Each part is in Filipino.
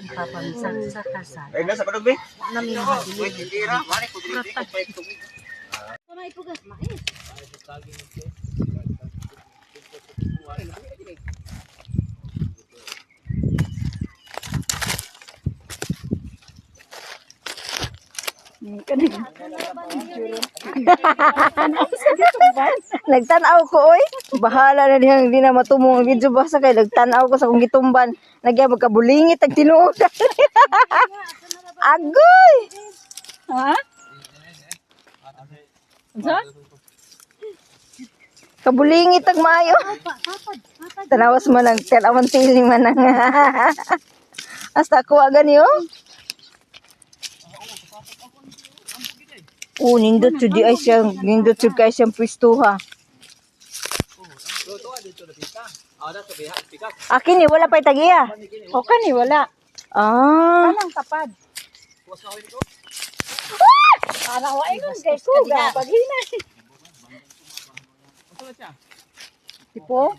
sa kasal. Ay, nasa padog, be? Namin Wait, hindi ra. Mari ko dili ko pa ito. Kamay po gas, mais. Nagtanaw ko oy. Bahala na diyang di na matumong ang video basta kay nagtanaw ko sa kong gitumban. Nagya magkabulingit ang tinuod. Agoy. Ha? Sa? Kabulingit ang maayo. Tanawas mo nang tanawan tiling man ang. Hasta kuha gani oh. Oh, nindot jud di ay siyang nindot jud kay siyang pwestuha. Akin ni wala pay tagiya. O kani wala. Ah. Anong tapad? Para wa ingon kay kuga paghina. Tipo?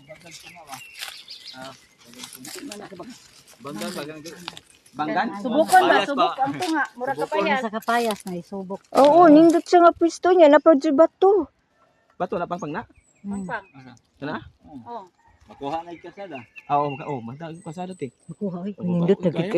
Banggan? Subukan ba? Subok ang tunga. Mura kapayas. Sa kapayas na isubok. Oo, nindot siya nga pwesto niya na jud bato. Bato na pang na? Pangpang. Kana? Oh. Makuha na ikasada. Oo, matag kasada te. Nindot na gid